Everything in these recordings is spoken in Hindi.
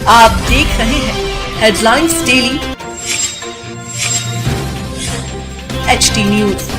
आप देख रहे हैं headlines daily HD news.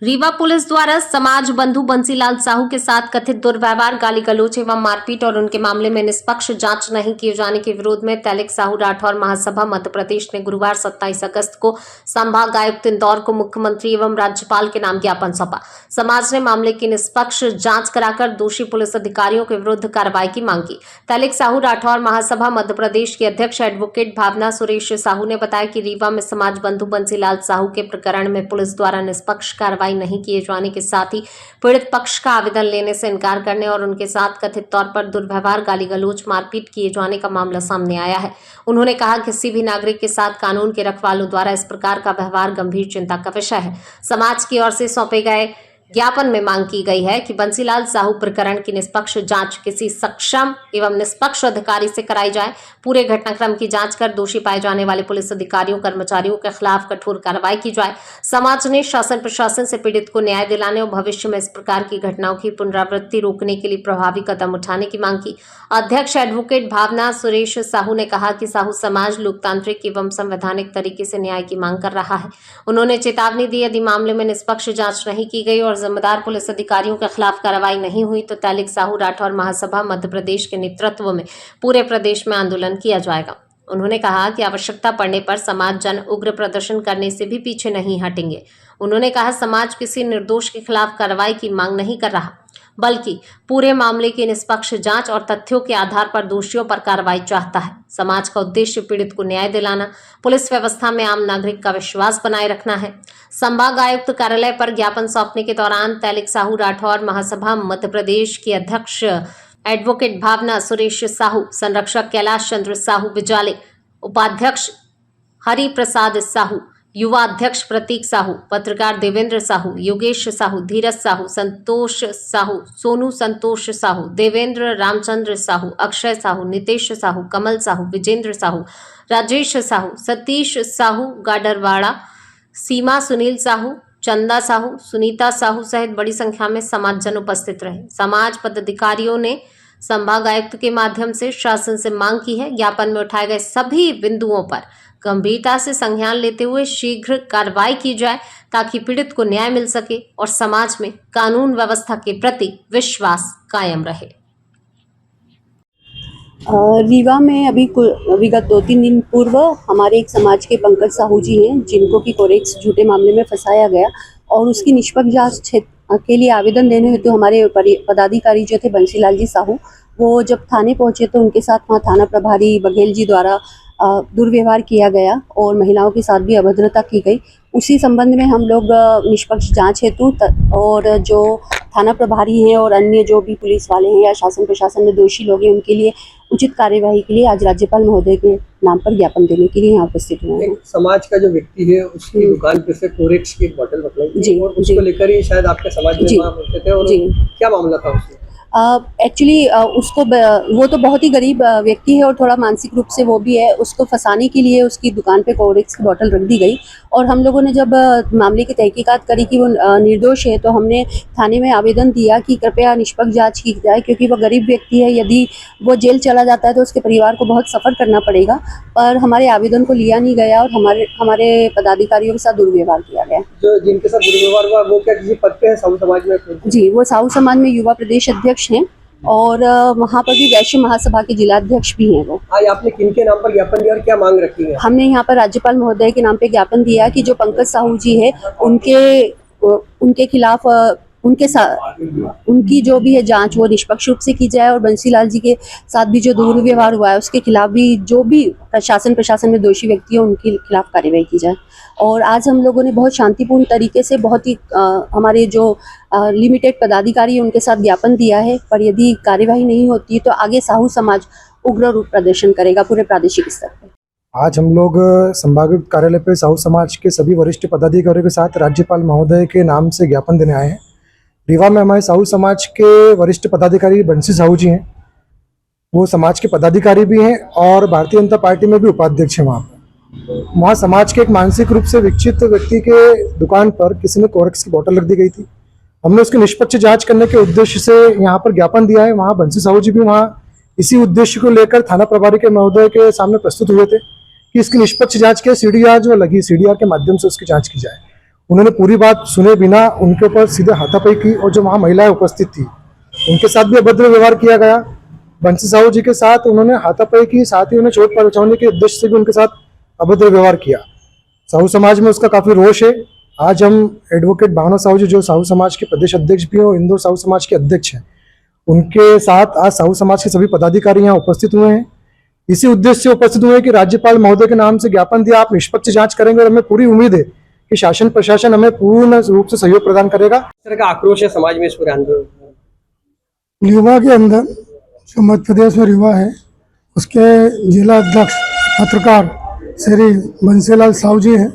Rewa police द्वारा समाज बंधु बंसीलाल साहू के साथ कथित दुर्व्यवहार, गाली गलौज एवं मारपीट और उनके मामले में निष्पक्ष जांच नहीं किए जाने के विरोध में तैलिक साहू राठौर महासभा मध्य प्रदेश ने गुरुवार 27 अगस्त को संभाग आयुक्त इंदौर को मुख्यमंत्री एवं राज्यपाल के नाम ज्ञापन सौंपा। समाज ने मामले की निष्पक्ष जांच कराकर दोषी पुलिस अधिकारियों के विरुद्ध कार्रवाई की मांग की। तैलिक साहू राठौर महासभा मध्य प्रदेश के अध्यक्ष एडवोकेट भावना सुरेश साहू ने बताया कि रीवा में समाज बंधु बंसीलाल साहू के प्रकरण में पुलिस द्वारा निष्पक्ष कार्रवाई नहीं किए जाने के साथ ही पीड़ित पक्ष का आवेदन लेने से इनकार करने और उनके साथ कथित तौर पर दुर्व्यवहार, गाली गलौज, मारपीट किए जाने का मामला सामने आया है। उन्होंने कहा कि किसी भी नागरिक के साथ कानून के रखवालों द्वारा इस प्रकार का व्यवहार गंभीर चिंता का विषय है। समाज की ओर से सौंपे गए ज्ञापन में मांग की गई है कि बंसीलाल साहू प्रकरण की निष्पक्ष जांच किसी सक्षम एवं निष्पक्ष अधिकारी से कराई जाए। पूरे घटनाक्रम की जांच कर दोषी पाए जाने वाले पुलिस अधिकारियों, कर्मचारियों के खिलाफ कठोर कार्रवाई की जाए। समाज ने शासन प्रशासन से पीड़ित को न्याय दिलाने और भविष्य में इस प्रकार की घटनाओं की पुनरावृत्ति रोकने के लिए प्रभावी कदम उठाने की मांग की। अध्यक्ष एडवोकेट भावना सुरेश साहू ने कहा कि साहू समाज लोकतांत्रिक एवं संवैधानिक तरीके से न्याय की मांग कर रहा है। उन्होंने चेतावनी दी, यदि मामले में निष्पक्ष जांच नहीं की गई और जिम्मेदार पुलिस अधिकारियों के खिलाफ कार्रवाई नहीं हुई तो तैलिक साहू राठौर महासभा मध्य प्रदेश के नेतृत्व में पूरे प्रदेश में आंदोलन किया जाएगा। उन्होंने कहा कि आवश्यकता पड़ने पर समाज जन उग्र प्रदर्शन करने से भी पीछे नहीं हटेंगे। उन्होंने कहा, समाज किसी निर्दोष के खिलाफ कार्रवाई की मांग नहीं कर रहा, बल्कि पूरे मामले की निष्पक्ष जांच और तथ्यों के आधार पर दोषियों पर कार्रवाई चाहता है। समाज का उद्देश्य पीड़ित को न्याय दिलाना, पुलिस व्यवस्था में आम नागरिक का विश्वास बनाए रखना है। संभाग आयुक्त कार्यालय पर ज्ञापन सौंपने के दौरान तैलिक साहू राठौर महासभा मध्य प्रदेश के अध्यक्ष एडवोकेट भावना सुरेश साहू, संरक्षक कैलाश चंद्र साहू बिजाले, उपाध्यक्ष हरि प्रसाद साहू, युवा अध्यक्ष प्रतीक साहू, पत्रकार देवेंद्र साहू, योगेश साहू, धीरज साहू, संतोष साहू, सोनू संतोष साहू, देवेंद्र रामचंद्र साहू, अक्षय साहू, नितेश साहू, कमल साहू, विजेंद्र साहू, राजेश साहू, सतीश साहू गाडरवाड़ा, सीमा सुनील साहू, चंदा साहू, सुनीता साहू सहित बड़ी संख्या में समाजजन उपस्थित रहे। समाज पदाधिकारियों ने संभाग आयुक्त के माध्यम से शासन से मांग की है, ज्ञापन में उठाए गए सभी बिंदुओं पर गंभीरता से संज्ञान लेते हुए शीघ्र कार्रवाई की जाए ताकि पीड़ित को न्याय मिल सके और समाज में कानून व्यवस्था के प्रति विश्वास कायम रहे। रीवा में अभी विगत 2-3 दिन पूर्व हमारे एक समाज के पंकज साहू जी हैं, जिनको कि कोरेक्स झूठे मामले में फंसाया गया और उसकी निष्पक्ष जांच के लिए आवेदन देने हेतु हमारे पदाधिकारी जो थे बंसीलाल जी साहू, वो जब थाने पहुंचे तो उनके साथ वहाँ थाना प्रभारी बघेल जी द्वारा दुर्व्यवहार किया गया और महिलाओं के साथ भी अभद्रता की गई। उसी संबंध में हम लोग निष्पक्ष जांच हेतु और जो थाना प्रभारी हैं और अन्य जो भी पुलिस वाले हैं या शासन प्रशासन में दोषी लोग हैं उनके लिए उचित कार्यवाही के लिए आज राज्यपाल महोदय के नाम पर ज्ञापन देने के लिए यहाँ उपस्थित हुए हैं। समाज का जो व्यक्ति है उसकी दुकान पे से कोरेक्स की एक बोतल पकड़ी जी, और उसको लेकर ही शायद आपके समाज में वहाँ पहुंचे थे और क्या मामला था उसमें? एक्चुअली उसको वो तो बहुत ही गरीब व्यक्ति है और थोड़ा मानसिक रूप से वो भी है। उसको फंसाने के लिए उसकी दुकान पे कोरेक्स की बोतल रख दी गई और हम लोगों ने जब मामले की तहकीकात करी कि वो निर्दोष है तो हमने थाने में आवेदन दिया कि कृपया निष्पक्ष जांच की जाए, क्योंकि वो गरीब व्यक्ति है। यदि वो जेल चला जाता है तो उसके परिवार को बहुत सफ़र करना पड़ेगा, पर हमारे आवेदन को लिया नहीं गया और हमारे पदाधिकारियों के साथ दुर्व्यवहार किया गया। जो जिनके साथ दुर्व्यवहार हुआ वो क्या किसी पद पे है साहू समाज में? जी, वो साहू समाज में युवा प्रदेश अध्यक्ष हैं और वहाँ पर भी वैश्य महासभा के जिलाध्यक्ष भी हैं वो। आज आपने किनके नाम पर ज्ञापन दिया और क्या मांग रखी है? हमने यहाँ पर राज्यपाल महोदय के नाम पे ज्ञापन दिया कि जो पंकज साहू जी है उनके खिलाफ उनकी जो भी है जांच वो निष्पक्ष रूप से की जाए और बंसीलाल जी के साथ भी जो दुर्व्यवहार हुआ है उसके खिलाफ भी जो भी प्रशासन में दोषी व्यक्ति है उनके खिलाफ कार्रवाई की जाए। और आज हम लोगों ने बहुत शांतिपूर्ण तरीके से बहुत ही हमारे जो लिमिटेड पदाधिकारी है उनके साथ ज्ञापन दिया है, पर यदि कार्यवाही नहीं होती है तो आगे साहू समाज उग्र रूप प्रदर्शन करेगा पूरे प्रादेशिक स्तर पर। आज हम लोग संभागीय कार्यालय पे साहू समाज के सभी वरिष्ठ पदाधिकारियों के साथ राज्यपाल महोदय के नाम से ज्ञापन देने आए हैं। रीवा में हमारे साहू समाज के वरिष्ठ पदाधिकारी बंसी साहू जी हैं, वो समाज के पदाधिकारी भी हैं और भारतीय जनता पार्टी में भी उपाध्यक्ष हैं। वहाँ समाज के एक मानसिक रूप से विकसित व्यक्ति के दुकान पर किसी ने कोरेक्स की बोतल रख दी गई थी हमने उसकी निष्पक्ष जांच करने के उद्देश्य से यहाँ पर ज्ञापन दिया है। वहाँ बंसी साहू जी भी वहाँ इसी उद्देश्य को लेकर थाना प्रभारी के महोदय के सामने प्रस्तुत हुए थे कि इसकी निष्पक्ष जांच के सीडीआर जो लगी, सीडीआर के माध्यम से उसकी जांच की जाए। उन्होंने पूरी बात सुने बिना उनके ऊपर सीधे हाथापाई की और जो वहाँ महिलाएं उपस्थित थी उनके साथ भी अभद्र व्यवहार किया गया। बंसी साहू जी के साथ उन्होंने हाथापाई की, साथ ही उन्हें चोट पहुंचाने के उद्देश्य से भी उनके साथ अभद्र व्यवहार किया। साहू समाज में उसका काफी रोष है। आज हम एडवोकेट भावना साहू जी जो साहू समाज के प्रदेश अध्यक्ष भी हैं और इंदौर साहू समाज के अध्यक्ष हैं, उनके साथ आज साहू समाज के सभी पदाधिकारी यहाँ उपस्थित हुए हैं। इसी उद्देश्य से उपस्थित हुए हैं कि राज्यपाल महोदय के नाम से ज्ञापन दिया, आप निष्पक्ष जांच करेंगे और हमें पूरी उम्मीद है कि शासन प्रशासन हमें पूर्ण रूप से सहयोग प्रदान करेगा। इस तरह का आक्रोश है समाज में इस पूरे आंदोलन। रीवा के अंदर जो मध्य प्रदेश में रीवा है उसके जिला अध्यक्ष पत्रकार श्री बंसीलाल साहू जी हैं।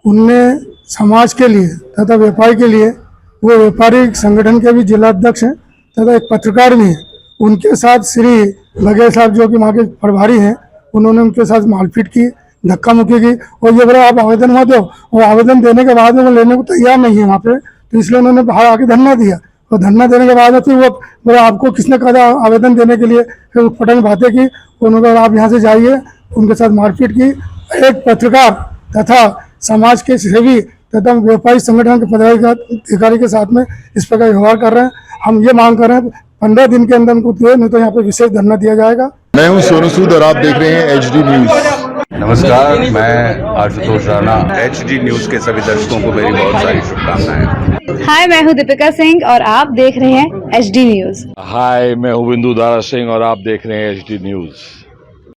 उनने समाज के लिए तथा व्यापारी के लिए, वो व्यापारी संगठन के भी जिला अध्यक्ष हैं तथा एक पत्रकार भी हैं, उनके साथ श्री बघेल साहब जो कि वहाँ के प्रभारी हैं, उन्होंने उनके साथ मारपीट की, धक्का मुक्की की और ये बोला आप आवेदन मत दो। और आवेदन देने के बाद में वो लेने को तैयार नहीं है वहाँ पे, तो इसलिए उन्होंने बाहर आके धरना दिया। और धरना देने के बाद में फिर वो बोला आपको किसने कहा आवेदन देने के लिए, फिर उठपटांग बातें की। उन्होंने कहा आप यहाँ से जाइए, उनके साथ मारपीट की। एक पत्रकार तथा समाज के सेवी तथा व्यापारी संगठन के पदाधिकारी के साथ में इस प्रकार व्यवहार कर रहे हैं। हम ये मांग कर रहे हैं 15 दिन के अंदर उनको दे, नहीं तो यहाँ पे विशेष धरना दिया जाएगा। मैं हूं सोनू सूद और आप देख रहे हैं HD न्यूज। नमस्कार, मैं आशुतोष राणा। HD न्यूज के सभी दर्शकों को मेरी बहुत सारी शुभकामनाएं। हाय, मैं हूं दीपिका सिंह और आप देख रहे हैं HD न्यूज। हाय, मैं हूं बिंदु दारा सिंह और आप देख रहे हैं HD न्यूज।